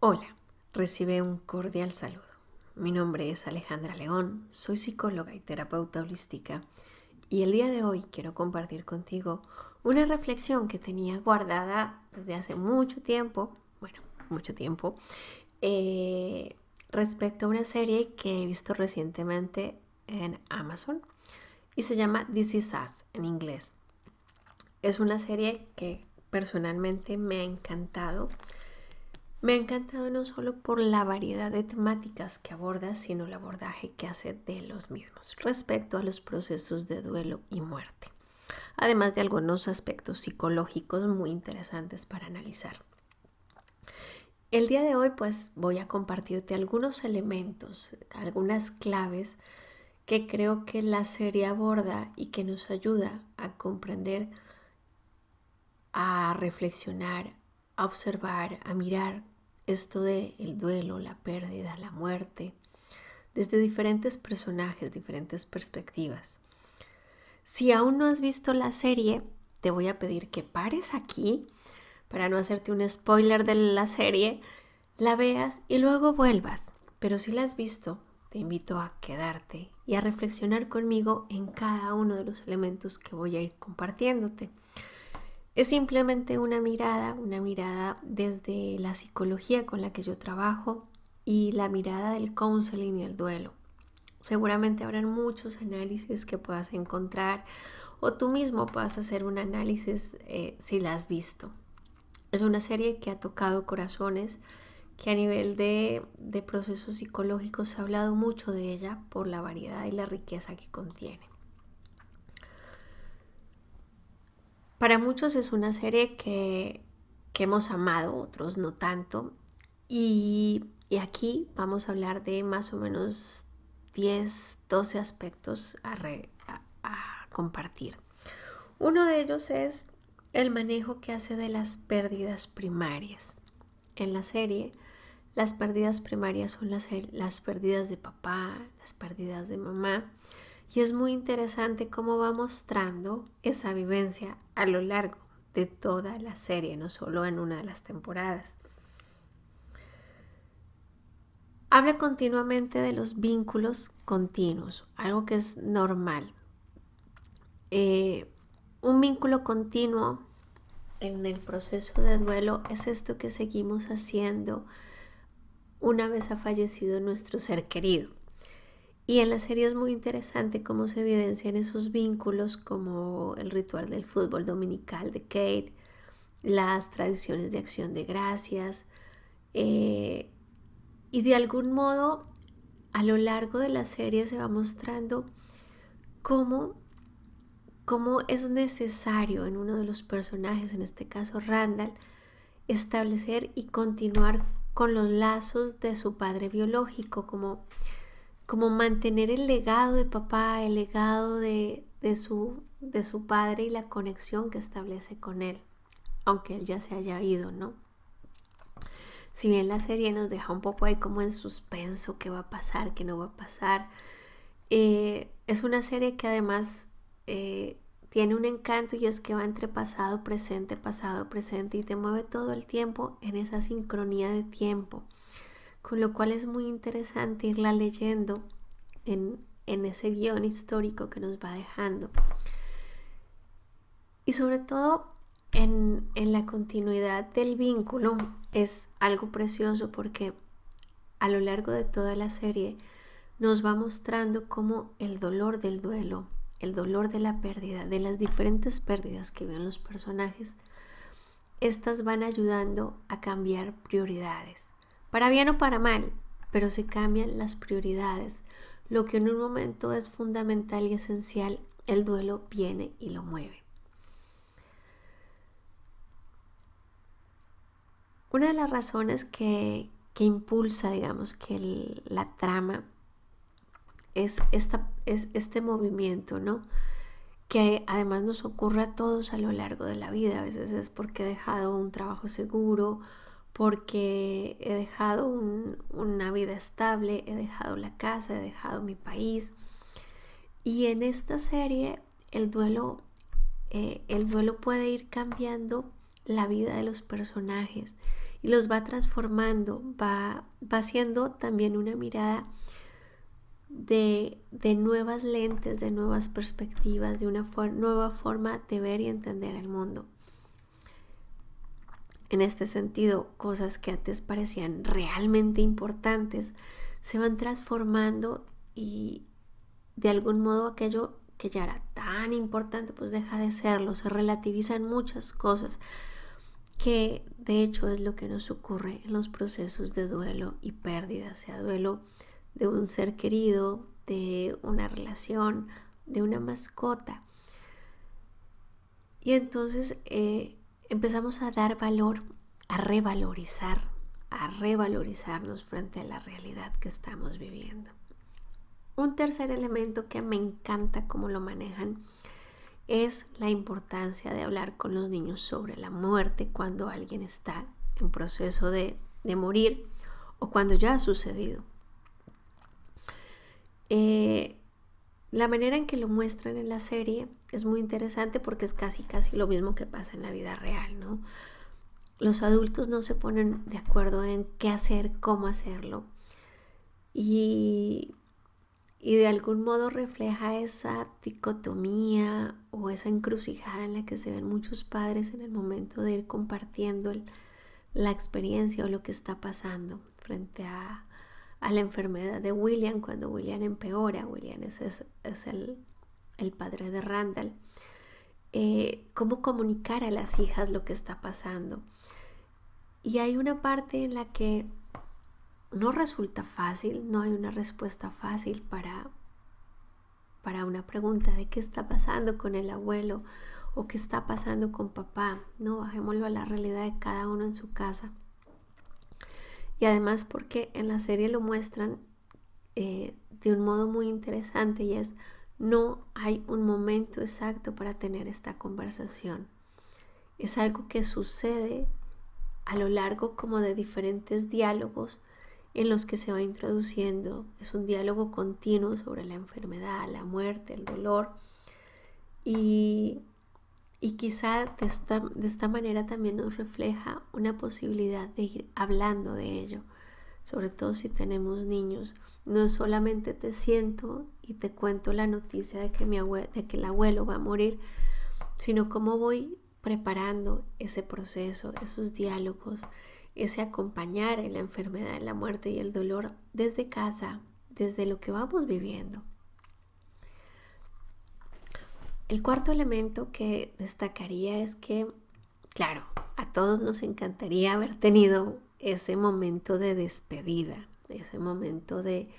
Hola, recibe un cordial saludo. Mi nombre es Alejandra León, soy psicóloga y terapeuta holística y el día de hoy quiero compartir contigo una reflexión que tenía guardada desde hace mucho tiempo, eh, respecto a una serie que he visto recientemente en Amazon y se llama This Is Us en inglés. Es una serie que personalmente me ha encantado. Me ha encantado no solo por la variedad de temáticas que aborda, sino el abordaje que hace de los mismos respecto a los procesos de duelo y muerte, además de algunos aspectos psicológicos muy interesantes para analizar. El día de hoy pues voy a compartirte algunos elementos, algunas claves que creo que la serie aborda y que nos ayuda a comprender, a reflexionar, a observar, a mirar esto de el duelo, la pérdida, la muerte, desde diferentes personajes, diferentes perspectivas. Si aún no has visto la serie, te voy a pedir que pares aquí para no hacerte un spoiler de la serie, la veas y luego vuelvas. Pero si la has visto, te invito a quedarte y a reflexionar conmigo en cada uno de los elementos que voy a ir compartiéndote. Es simplemente una mirada desde la psicología con la que yo trabajo y la mirada del counseling y el duelo. Seguramente habrán muchos análisis que puedas encontrar o tú mismo puedas hacer un análisis si la has visto. Es una serie que ha tocado corazones, que a nivel de procesos psicológicos se ha hablado mucho de ella por la variedad y la riqueza que contiene. Para muchos es una serie que hemos amado, otros no tanto. Y aquí vamos a hablar de más o menos 10, 12 aspectos a compartir. Uno de ellos es el manejo que hace de las pérdidas primarias. En la serie, las pérdidas primarias son las pérdidas de papá, las pérdidas de mamá. Y es muy interesante cómo va mostrando esa vivencia a lo largo de toda la serie, no solo en una de las temporadas. Habla continuamente de los vínculos continuos, algo que es normal. Un vínculo continuo en el proceso de duelo es esto que seguimos haciendo una vez ha fallecido nuestro ser querido. Y en la serie es muy interesante cómo se evidencian esos vínculos, como el ritual del fútbol dominical de Kate, las tradiciones de acción de gracias, y de algún modo a lo largo de la serie se va mostrando cómo es necesario en uno de los personajes, en este caso Randall, establecer y continuar con los lazos de su padre biológico, como mantener el legado de papá, el legado de su padre y la conexión que establece con él, aunque él ya se haya ido, ¿no? Si bien la serie nos deja un poco ahí como en suspenso, qué va a pasar, qué no va a pasar, es una serie que además tiene un encanto, y es que va entre pasado, presente, y te mueve todo el tiempo en esa sincronía de tiempo, con lo cual es muy interesante irla leyendo en ese guión histórico que nos va dejando. Y sobre todo en la continuidad del vínculo es algo precioso, porque a lo largo de toda la serie nos va mostrando cómo el dolor del duelo, el dolor de la pérdida, de las diferentes pérdidas que viven los personajes, estas van ayudando a cambiar prioridades, para bien o para mal, pero se cambian las prioridades. Lo que en un momento es fundamental y esencial, el duelo viene y lo mueve. Una de las razones que impulsa, digamos, que la trama es este movimiento, ¿no? Que además nos ocurre a todos a lo largo de la vida. A veces es porque he dejado un trabajo seguro, porque he dejado una vida estable, he dejado la casa, he dejado mi país. Y en esta serie el duelo puede ir cambiando la vida de los personajes y los va transformando, va haciendo también una mirada de nuevas lentes, de nuevas perspectivas, de una nueva forma de ver y entender el mundo. En este sentido, cosas que antes parecían realmente importantes se van transformando y de algún modo aquello que ya era tan importante pues deja de serlo, se relativizan muchas cosas, que de hecho es lo que nos ocurre en los procesos de duelo y pérdida, sea duelo de un ser querido, de una relación, de una mascota. Y entonces empezamos a dar valor, a revalorizarnos frente a la realidad que estamos viviendo. Un tercer elemento que me encanta cómo lo manejan es la importancia de hablar con los niños sobre la muerte cuando alguien está en proceso de morir o cuando ya ha sucedido. La manera en que lo muestran en la serie es muy interesante porque es casi lo mismo que pasa en la vida real, ¿no? Los adultos no se ponen de acuerdo en qué hacer, cómo hacerlo, y de algún modo refleja esa dicotomía o esa encrucijada en la que se ven muchos padres en el momento de ir compartiendo la experiencia o lo que está pasando frente a la enfermedad de William. Cuando William empeora, William es el padre de Randall, cómo comunicar a las hijas lo que está pasando. Y hay una parte en la que no resulta fácil, no hay una respuesta fácil para una pregunta de qué está pasando con el abuelo o qué está pasando con papá. No, bajémoslo a la realidad de cada uno en su casa. Y además porque en la serie lo muestran de un modo muy interesante, y es: no hay un momento exacto para tener esta conversación. Es algo que sucede a lo largo como de diferentes diálogos en los que se va introduciendo. Es un diálogo continuo sobre la enfermedad, la muerte, el dolor, y quizá de esta manera también nos refleja una posibilidad de ir hablando de ello, sobre todo si tenemos niños. No solamente te siento y te cuento la noticia de que el abuelo va a morir, sino cómo voy preparando ese proceso, esos diálogos, ese acompañar en la enfermedad, en la muerte y el dolor desde casa, desde lo que vamos viviendo. El cuarto elemento que destacaría es que, claro, a todos nos encantaría haber tenido ese momento de despedida, ese momento de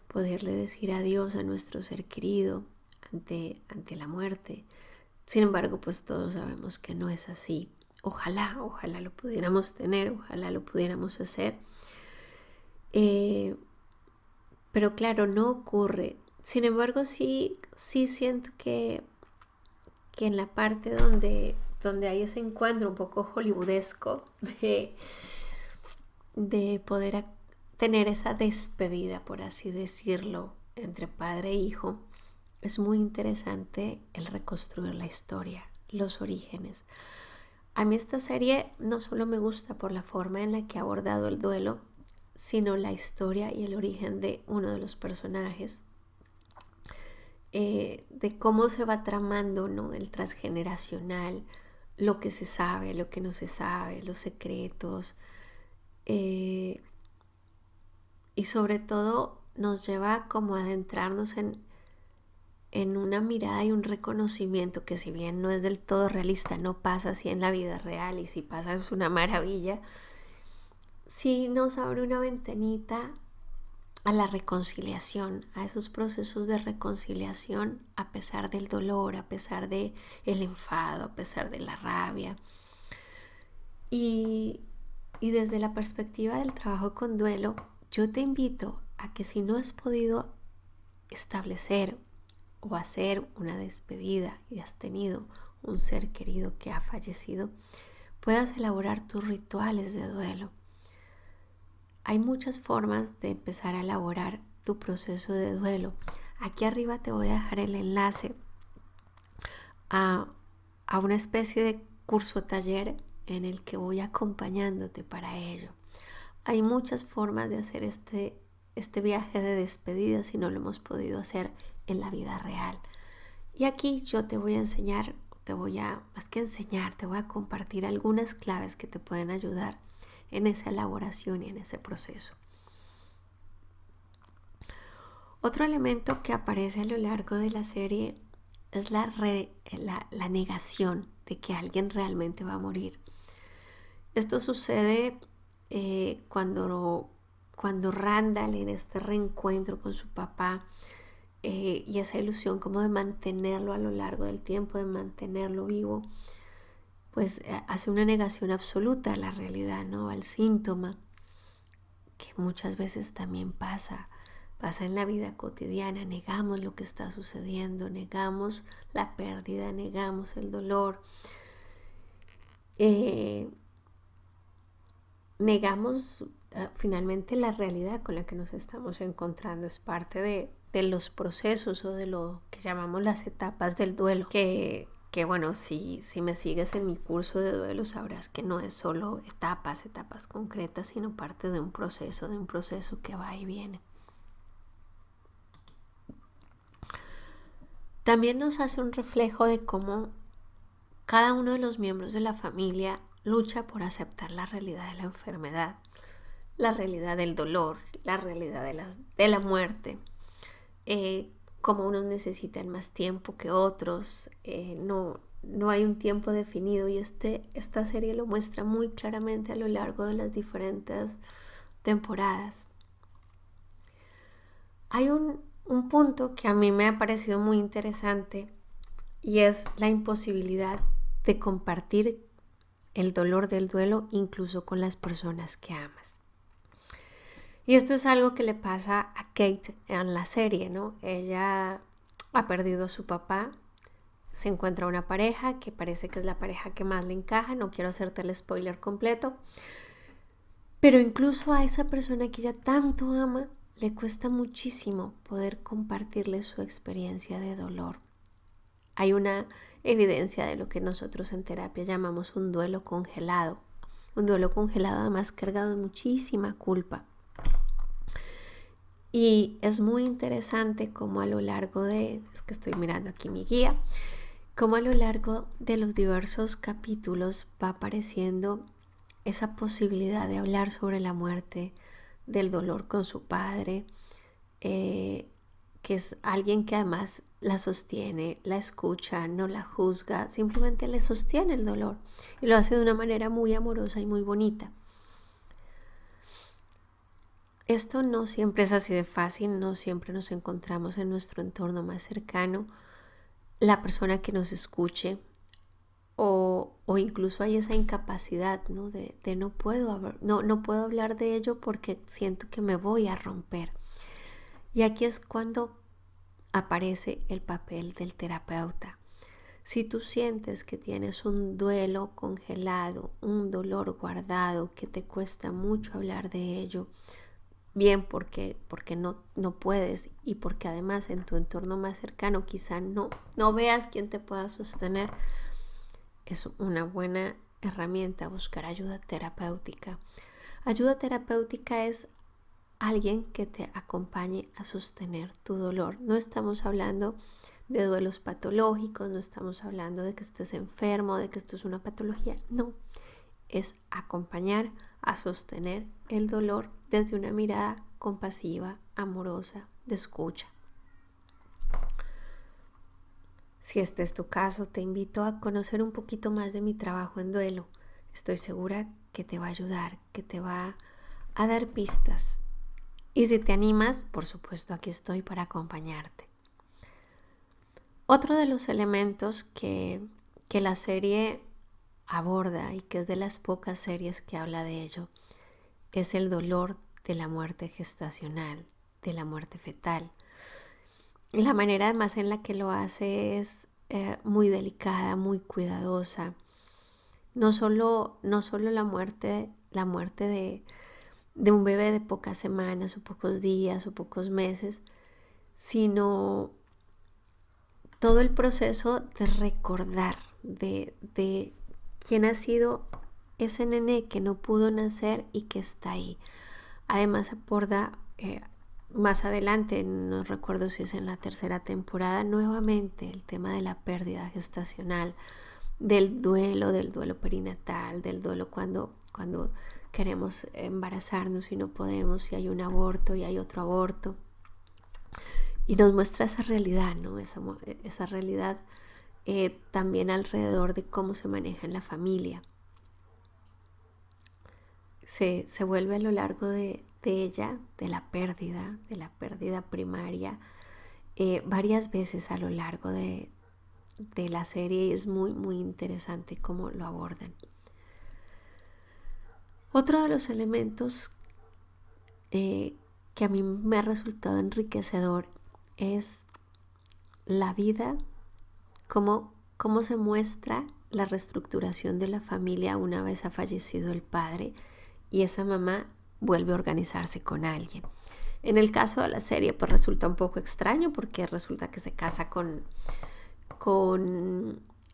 poderle decir adiós a nuestro ser querido ante la muerte. Sin embargo, pues todos sabemos que no es así. Ojalá lo pudiéramos tener, ojalá lo pudiéramos hacer. Pero claro, no ocurre. Sin embargo, sí siento que en la parte donde hay ese encuentro un poco hollywoodesco de poder tener esa despedida, por así decirlo, entre padre e hijo, es muy interesante el reconstruir la historia, los orígenes. A mí esta serie no solo me gusta por la forma en la que ha abordado el duelo, sino la historia y el origen de uno de los personajes, de cómo se va tramando, ¿no?, el transgeneracional, lo que se sabe, lo que no se sabe, los secretos, y sobre todo nos lleva como a adentrarnos en una mirada y un reconocimiento que, si bien no es del todo realista, no pasa así en la vida real, y si pasa es una maravilla, sí nos abre una ventanita a la reconciliación, a esos procesos de reconciliación a pesar del dolor, a pesar del enfado, a pesar de la rabia. Y desde la perspectiva del trabajo con duelo, yo te invito a que, si no has podido establecer o hacer una despedida y has tenido un ser querido que ha fallecido, puedas elaborar tus rituales de duelo. Hay muchas formas de empezar a elaborar tu proceso de duelo. Aquí arriba te voy a dejar el enlace a una especie de curso taller en el que voy acompañándote para ello. Hay muchas formas de hacer este viaje de despedida si no lo hemos podido hacer en la vida real. Y aquí yo te voy a enseñar, más que enseñar, te voy a compartir algunas claves que te pueden ayudar en esa elaboración y en ese proceso. Otro elemento que aparece a lo largo de la serie es la negación de que alguien realmente va a morir. Esto sucede cuando Randall, en este reencuentro con su papá, y esa ilusión como de mantenerlo a lo largo del tiempo, de mantenerlo vivo, pues hace una negación absoluta a la realidad, ¿no? Al síntoma, que muchas veces también pasa en la vida cotidiana. Negamos lo que está sucediendo, negamos la pérdida, negamos el dolor, negamos finalmente la realidad con la que nos estamos encontrando. Es parte de los procesos o de lo que llamamos las etapas del duelo, que bueno, si me sigues en mi curso de duelo sabrás que no es solo etapas concretas, sino parte de un proceso que va y viene. También nos hace un reflejo de cómo cada uno de los miembros de la familia lucha por aceptar la realidad de la enfermedad, la realidad del dolor, la realidad de la muerte. Como unos necesitan más tiempo que otros, no hay un tiempo definido, y esta serie lo muestra muy claramente a lo largo de las diferentes temporadas. Hay un punto que a mí me ha parecido muy interesante, y es la imposibilidad de compartir el dolor del duelo incluso con las personas que amas. Y esto es algo que le pasa a Kate en la serie, ¿no? Ella ha perdido a su papá, se encuentra una pareja que parece que es la pareja que más le encaja. No quiero hacerte el spoiler completo, pero incluso a esa persona que ella tanto ama le cuesta muchísimo poder compartirle su experiencia de dolor. Hay una evidencia de lo que nosotros en terapia llamamos un duelo congelado. Un duelo congelado además cargado de muchísima culpa. Y es muy interesante cómo a lo largo es que estoy mirando aquí mi guía, cómo a lo largo de los diversos capítulos va apareciendo esa posibilidad de hablar sobre la muerte, del dolor con su padre, que es alguien que además la sostiene, la escucha, no la juzga, simplemente le sostiene el dolor y lo hace de una manera muy amorosa y muy bonita. Esto no siempre es así de fácil, no siempre nos encontramos en nuestro entorno más cercano la persona que nos escuche, o incluso hay esa incapacidad, ¿no? de no puedo hablar de ello porque siento que me voy a romper. Y aquí es cuando aparece el papel del terapeuta. Si tú sientes que tienes un duelo congelado, un dolor guardado, que te cuesta mucho hablar de ello, bien porque no puedes, y porque además en tu entorno más cercano quizá no veas quién te pueda sostener, es una buena herramienta buscar ayuda terapéutica. Ayuda terapéutica es alguien que te acompañe a sostener tu dolor. No estamos hablando de duelos patológicos, no estamos hablando de que estés enfermo, de que esto es una patología. No, es acompañar a sostener el dolor desde una mirada compasiva, amorosa, de escucha. Si este es tu caso, te invito a conocer un poquito más de mi trabajo en duelo. Estoy segura que te va a ayudar, que te va a dar pistas. Y si te animas, por supuesto, aquí estoy para acompañarte. Otro de los elementos que la serie aborda, y que es de las pocas series que habla de ello, es el dolor de la muerte gestacional, de la muerte fetal. La manera además en la que lo hace es muy delicada, muy cuidadosa. No solo la muerte de un bebé de pocas semanas o pocos días o pocos meses, sino todo el proceso de recordar de quién ha sido ese nené que no pudo nacer y que está ahí. Además aborda más adelante, no recuerdo si es en la tercera temporada, nuevamente el tema de la pérdida gestacional, del duelo perinatal, del duelo cuando queremos embarazarnos y no podemos, y hay un aborto y hay otro aborto. Y nos muestra esa realidad, ¿no? Esa realidad también alrededor de cómo se maneja en la familia. Se vuelve a lo largo de ella, de la pérdida primaria, varias veces a lo largo de la serie, y es muy, muy interesante cómo lo abordan. Otro de los elementos que a mí me ha resultado enriquecedor es la vida, cómo se muestra la reestructuración de la familia una vez ha fallecido el padre y esa mamá vuelve a organizarse con alguien. En el caso de la serie, pues resulta un poco extraño porque resulta que se casa con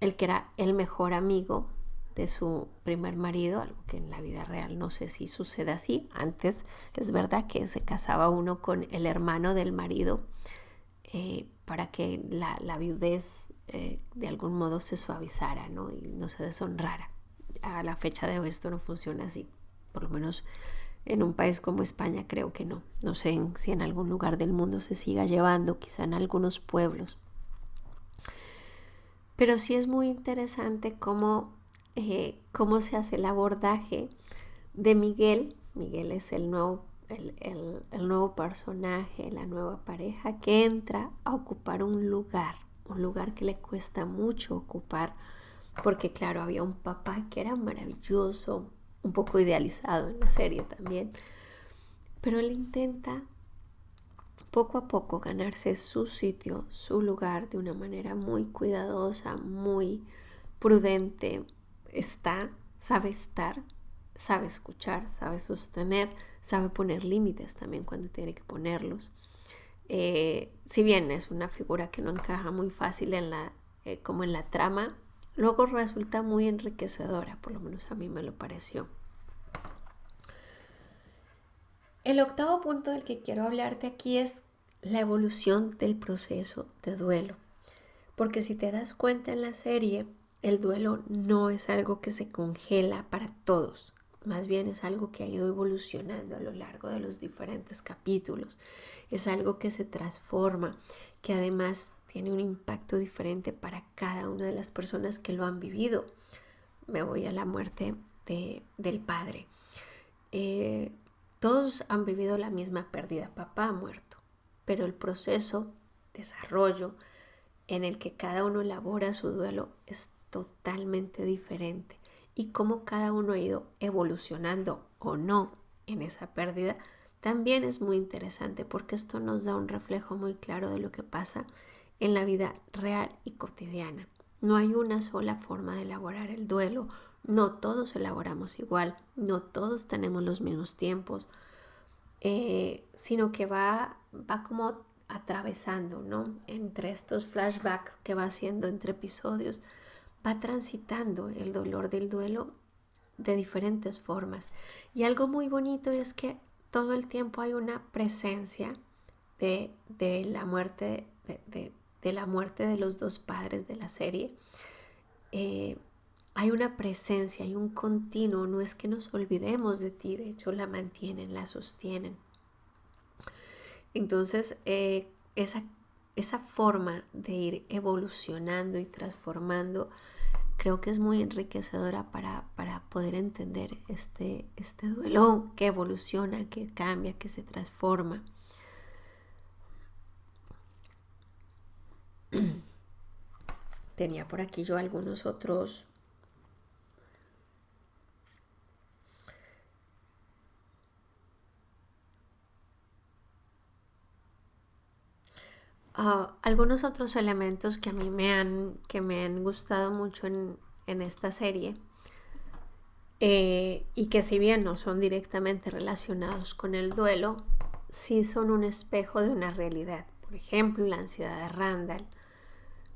el que era el mejor amigo de su primer marido, algo que en la vida real no sé si sucede así. Antes es verdad que se casaba uno con el hermano del marido para que la viudez de algún modo se suavizara, ¿no? Y no se deshonrara. A la fecha de hoy esto no funciona así, por lo menos en un país como España creo que no. No sé si en algún lugar del mundo se siga llevando, quizá en algunos pueblos. Pero sí es muy interesante cómo se hace el abordaje de Miguel. Miguel es el nuevo personaje, la nueva pareja que entra a ocupar un lugar que le cuesta mucho ocupar, porque claro, había un papá que era maravilloso, un poco idealizado en la serie también, pero él intenta poco a poco ganarse su sitio, su lugar de una manera muy cuidadosa, muy prudente. Sabe estar, sabe escuchar, sabe sostener, sabe poner límites también cuando tiene que ponerlos. Si bien es una figura que no encaja muy fácil como en la trama, luego resulta muy enriquecedora, por lo menos a mí me lo pareció. El octavo punto del que quiero hablarte aquí es la evolución del proceso de duelo. Porque si te das cuenta en la serie, el duelo no es algo que se congela para todos. Más bien es algo que ha ido evolucionando a lo largo de los diferentes capítulos. Es algo que se transforma, que además tiene un impacto diferente para cada una de las personas que lo han vivido. Me voy a la muerte del padre. Todos han vivido la misma pérdida. Papá ha muerto, pero el proceso, desarrollo, en el que cada uno elabora su duelo es totalmente diferente. Y cómo cada uno ha ido evolucionando o no en esa pérdida también es muy interesante, porque esto nos da un reflejo muy claro de lo que pasa en la vida real y cotidiana. No hay una sola forma de elaborar el duelo. No todos elaboramos igual, no todos tenemos los mismos tiempos, sino que va como atravesando, ¿no? Entre estos flashbacks que va haciendo entre episodios, va transitando el dolor del duelo de diferentes formas. Y algo muy bonito es que todo el tiempo hay una presencia de la muerte de la muerte de los dos padres de la serie. Hay una presencia, hay un continuo, no es que nos olvidemos de ti, de hecho la mantienen, la sostienen. Entonces, esa forma de ir evolucionando y transformando creo que es muy enriquecedora para poder entender este duelo que evoluciona, que cambia, que se transforma. Tenía por aquí yo algunos otros algunos otros elementos que a mí me han gustado mucho en esta serie, y que si bien no son directamente relacionados con el duelo, sí son un espejo de una realidad. Por ejemplo, la ansiedad de Randall.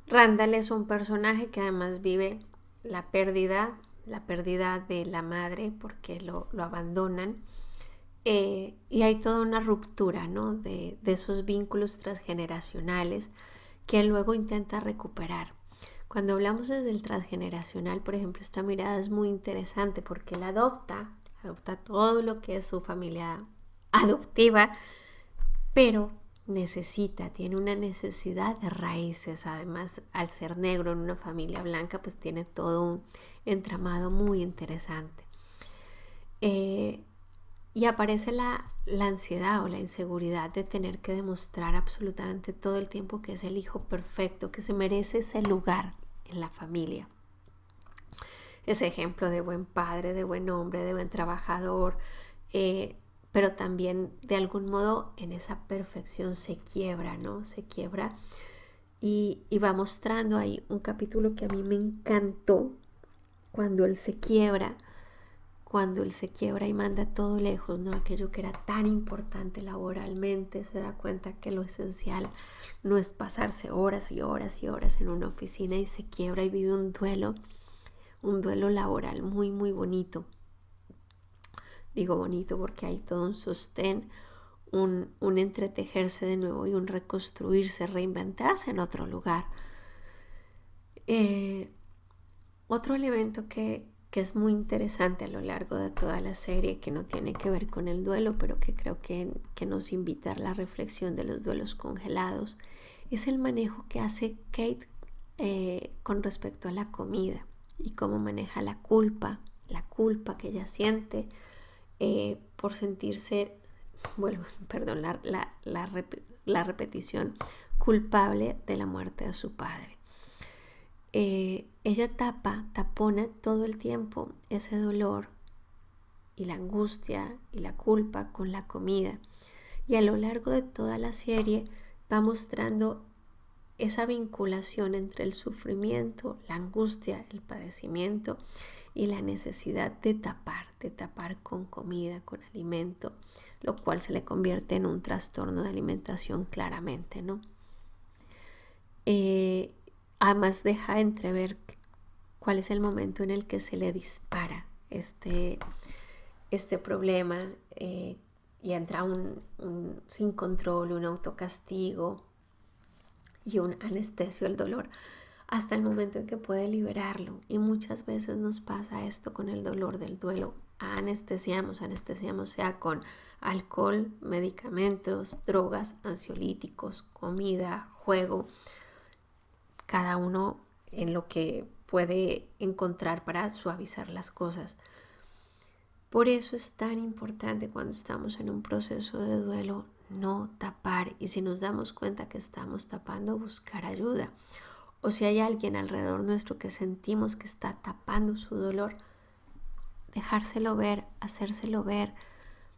Randall es un personaje que además vive la pérdida la pérdida de la madre porque lo abandonan. Y hay toda una ruptura, ¿no? de esos vínculos transgeneracionales que luego intenta recuperar. Cuando hablamos desde el transgeneracional, por ejemplo, esta mirada es muy interesante porque él adopta todo lo que es su familia adoptiva, pero tiene una necesidad de raíces. Además, al ser negro en una familia blanca, pues tiene todo un entramado muy interesante. Y aparece la ansiedad o la inseguridad de tener que demostrar absolutamente todo el tiempo que es el hijo perfecto, que se merece ese lugar en la familia. Ese ejemplo de buen padre, de buen hombre, de buen trabajador, pero también de algún modo en esa perfección se quiebra, ¿no? Se quiebra y va mostrando ahí un capítulo que a mí me encantó cuando él se quiebra y manda todo lejos, ¿no? Aquello que era tan importante laboralmente, se da cuenta que lo esencial no es pasarse horas y horas y horas en una oficina, y se quiebra y vive un duelo laboral muy, muy bonito. Digo bonito porque hay todo un sostén, un entretejerse de nuevo y un reconstruirse, reinventarse en otro lugar. Otro elemento que es muy interesante a lo largo de toda la serie, que no tiene que ver con el duelo, pero que creo que nos invita a la reflexión de los duelos congelados, es el manejo que hace Kate con respecto a la comida y cómo maneja la culpa que ella siente por sentirse, la repetición, culpable de la muerte de su padre. Ella tapona todo el tiempo ese dolor y la angustia y la culpa con la comida, y a lo largo de toda la serie va mostrando esa vinculación entre el sufrimiento, la angustia, el padecimiento y la necesidad de tapar con comida, con alimento, lo cual se le convierte en un trastorno de alimentación claramente, ¿no? Además deja entrever cuál es el momento en el que se le dispara este problema y entra un sin control, un autocastigo y un anestesio del dolor hasta el momento en que puede liberarlo. Y muchas veces nos pasa esto con el dolor del duelo. Anestesiamos sea con alcohol, medicamentos, drogas, ansiolíticos, comida, juego, cada uno en lo que puede encontrar para suavizar las cosas. Por eso es tan importante cuando estamos en un proceso de duelo no tapar, y si nos damos cuenta que estamos tapando, buscar ayuda. O si hay alguien alrededor nuestro que sentimos que está tapando su dolor, dejárselo ver, hacérselo ver,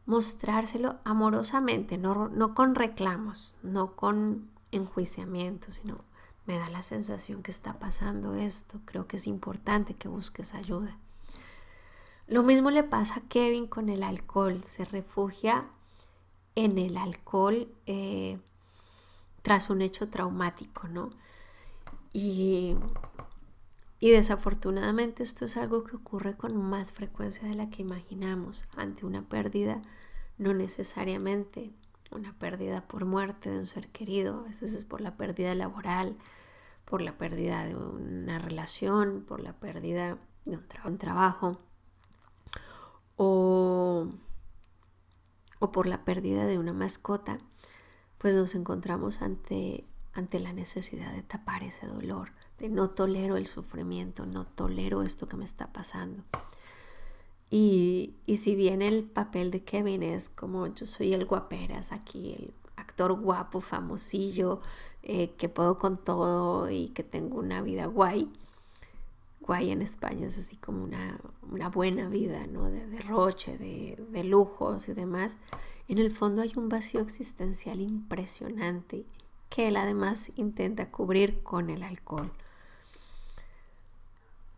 mostrárselo amorosamente, no con reclamos, no con enjuiciamiento, sino: me da la sensación que está pasando esto, creo que es importante que busques ayuda. Lo mismo le pasa a Kevin con el alcohol, se refugia en el alcohol tras un hecho traumático, ¿no? Y desafortunadamente esto es algo que ocurre con más frecuencia de la que imaginamos ante una pérdida, no necesariamente una pérdida por muerte de un ser querido, a veces es por la pérdida laboral, por la pérdida de una relación, por la pérdida de un trabajo o por la pérdida de una mascota. Pues nos encontramos ante la necesidad de tapar ese dolor, de no tolero el sufrimiento, no tolero esto que me está pasando. Y si bien el papel de Kevin es como: yo soy el guaperas aquí, el actor guapo, famosillo, que puedo con todo y que tengo una vida guay en España es así como una buena vida, ¿no? De derroche, de lujos y demás. En el fondo hay un vacío existencial impresionante que él además intenta cubrir con el alcohol.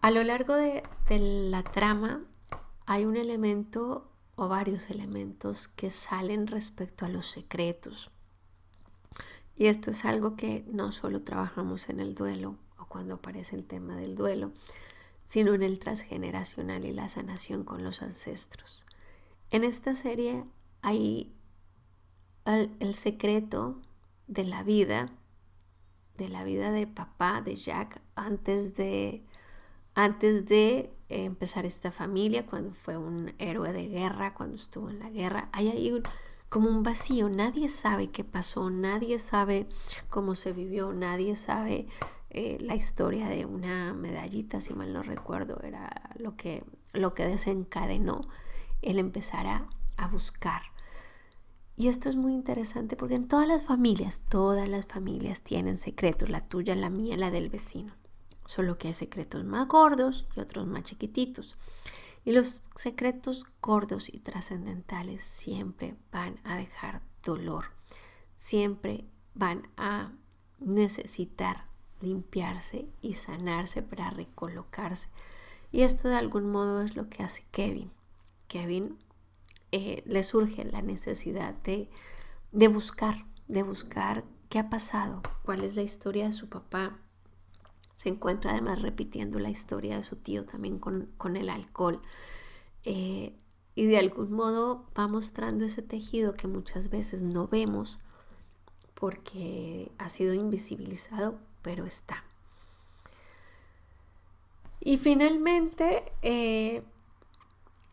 A lo largo de la trama hay un elemento o varios elementos que salen respecto a los secretos. Y esto es algo que no solo trabajamos en el duelo o cuando aparece el tema del duelo, sino en el transgeneracional y la sanación con los ancestros. En esta serie hay el secreto de la vida de papá, de Jack, antes de empezar esta familia, cuando fue un héroe de guerra, cuando estuvo en la guerra. Hay ahí como un vacío, nadie sabe qué pasó, nadie sabe cómo se vivió, nadie sabe la historia de una medallita, si mal no recuerdo, era lo que desencadenó el empezar a buscar. Y esto es muy interesante porque en todas las familias tienen secretos, la tuya, la mía, la del vecino. Solo que hay secretos más gordos y otros más chiquititos. Y los secretos gordos y trascendentales siempre van a dejar dolor. Siempre van a necesitar limpiarse y sanarse para recolocarse. Y esto de algún modo es lo que hace Kevin. Kevin le surge la necesidad de buscar qué ha pasado, cuál es la historia de su papá. Se encuentra además repitiendo la historia de su tío también con el alcohol. Y de algún modo va mostrando ese tejido que muchas veces no vemos porque ha sido invisibilizado, pero está. Y finalmente,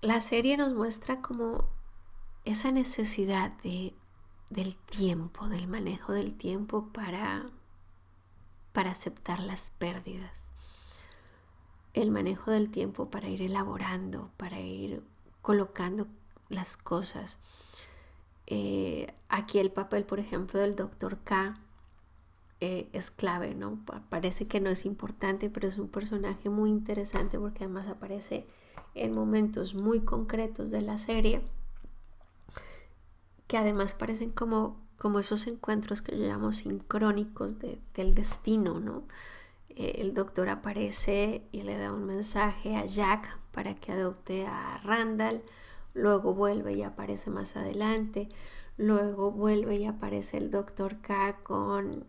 la serie nos muestra como esa necesidad del tiempo, del manejo del tiempo para aceptar las pérdidas. El manejo del tiempo para ir elaborando, para ir colocando las cosas. Aquí el papel, por ejemplo, del Dr. K es clave, ¿no? Parece que no es importante, pero es un personaje muy interesante porque además aparece en momentos muy concretos de la serie, que además parecen como esos encuentros que yo llamo sincrónicos del destino, ¿no? El doctor aparece y le da un mensaje a Jack para que adopte a Randall, luego vuelve y aparece más adelante, luego vuelve y aparece el doctor K con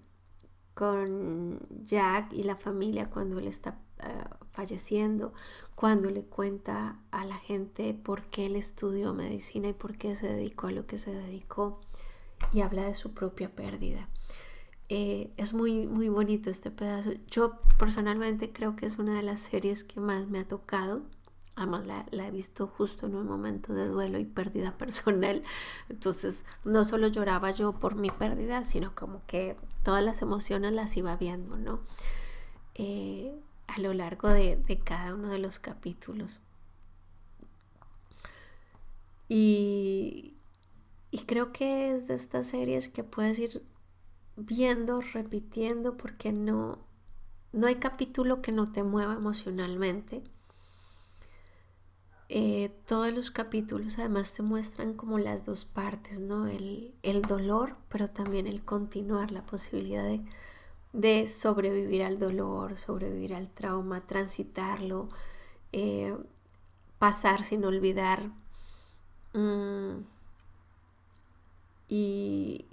Jack y la familia cuando él está falleciendo, cuando le cuenta a la gente por qué él estudió medicina y por qué se dedicó a lo que se dedicó, y habla de su propia pérdida. Es muy, muy bonito este pedazo. Yo personalmente creo que es una de las series que más me ha tocado. Además la he visto justo en un momento de duelo y pérdida personal. Entonces no solo lloraba yo por mi pérdida, sino como que todas las emociones las iba viendo, ¿no? A lo largo de cada uno de los capítulos. Y creo que es de estas series que puedes ir viendo, repitiendo, porque no hay capítulo que no te mueva emocionalmente. Todos los capítulos además te muestran como las dos partes, ¿no? El dolor, pero también el continuar, la posibilidad de sobrevivir al dolor, sobrevivir al trauma, transitarlo, pasar sin olvidar. Y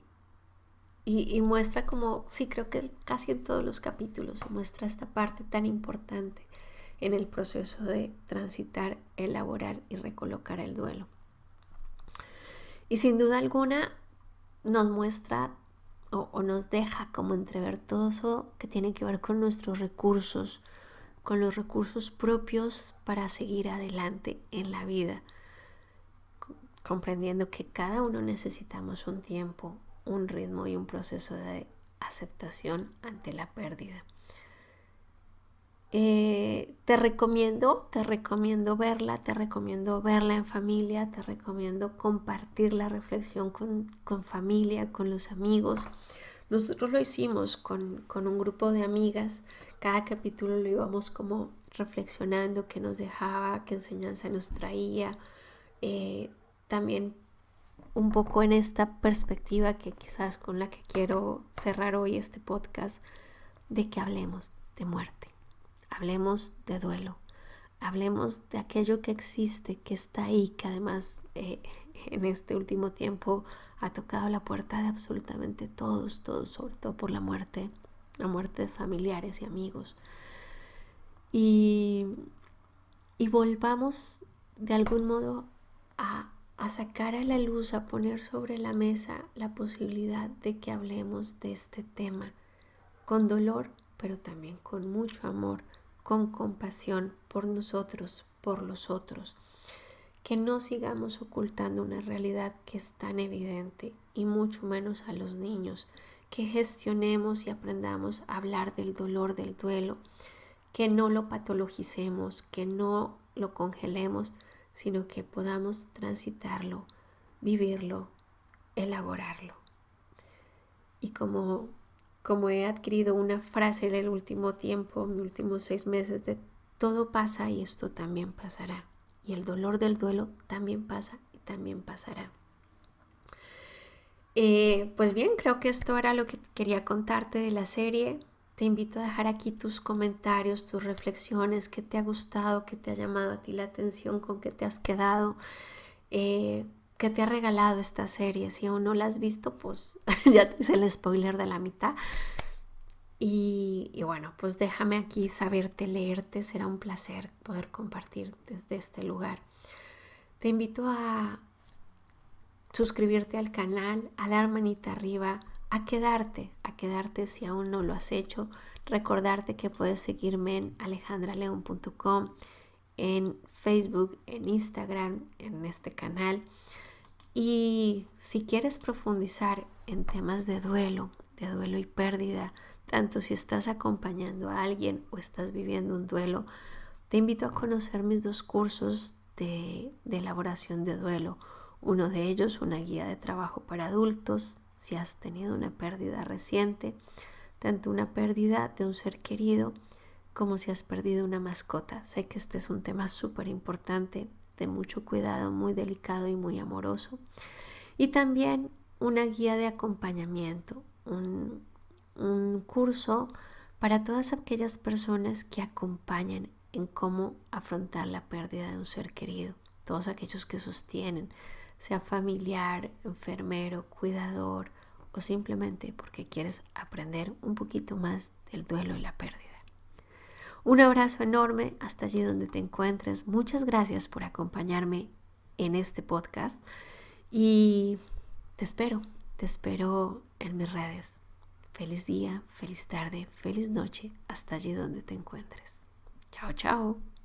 muestra como, sí, creo que casi en todos los capítulos se muestra esta parte tan importante en el proceso de transitar, elaborar y recolocar el duelo. Y sin duda alguna nos muestra o nos deja como entrever todo eso que tiene que ver con nuestros recursos, con los recursos propios para seguir adelante en la vida, comprendiendo que cada uno necesitamos un tiempo, un ritmo y un proceso de aceptación ante la pérdida. Te recomiendo verla, te recomiendo verla en familia, te recomiendo compartir la reflexión con familia, con los amigos. Nosotros lo hicimos con un grupo de amigas. Cada capítulo lo íbamos como reflexionando, qué nos dejaba, qué enseñanza nos traía. También un poco en esta perspectiva que quizás con la que quiero cerrar hoy este podcast, de que hablemos de muerte, hablemos de duelo, hablemos de aquello que existe, que está ahí, que además en este último tiempo ha tocado la puerta de absolutamente todos, sobre todo por la muerte de familiares y amigos. Y y volvamos de algún modo a sacar a la luz, a poner sobre la mesa la posibilidad de que hablemos de este tema con dolor, pero también con mucho amor, con compasión por nosotros, por los otros. Que no sigamos ocultando una realidad que es tan evidente, y mucho menos a los niños. Que gestionemos y aprendamos a hablar del dolor, del duelo, que no lo patologicemos, que no lo congelemos, sino que podamos transitarlo, vivirlo, elaborarlo. Y como he adquirido una frase en el último tiempo, en los últimos 6 meses, de todo pasa y esto también pasará. Y el dolor del duelo también pasa y también pasará. Pues bien, creo que esto era lo que quería contarte de la serie. Te invito a dejar aquí tus comentarios, tus reflexiones, qué te ha gustado, qué te ha llamado a ti la atención, con qué te has quedado, qué te ha regalado esta serie. Si aún no la has visto, pues ya te hice el spoiler de la mitad. Y bueno, pues déjame aquí saberte, leerte. Será un placer poder compartir desde este lugar. Te invito a suscribirte al canal, a dar manita arriba, a quedarte si aún no lo has hecho. Recordarte que puedes seguirme en alejandraleon.com, en Facebook, en Instagram, en este canal. Y si quieres profundizar en temas de duelo y pérdida, tanto si estás acompañando a alguien o estás viviendo un duelo, te invito a conocer mis 2 cursos de elaboración de duelo. Uno de ellos, una guía de trabajo para adultos, si has tenido una pérdida reciente, tanto una pérdida de un ser querido como si has perdido una mascota. Sé que este es un tema súper importante, de mucho cuidado, muy delicado y muy amoroso. Y también una guía de acompañamiento, un curso para todas aquellas personas que acompañan en cómo afrontar la pérdida de un ser querido, todos aquellos que sostienen, sea familiar, enfermero, cuidador o simplemente porque quieres aprender un poquito más del duelo y la pérdida. Un abrazo enorme hasta allí donde te encuentres. Muchas gracias por acompañarme en este podcast y te espero en mis redes. Feliz día, feliz tarde, feliz noche, hasta allí donde te encuentres. Chao, chao.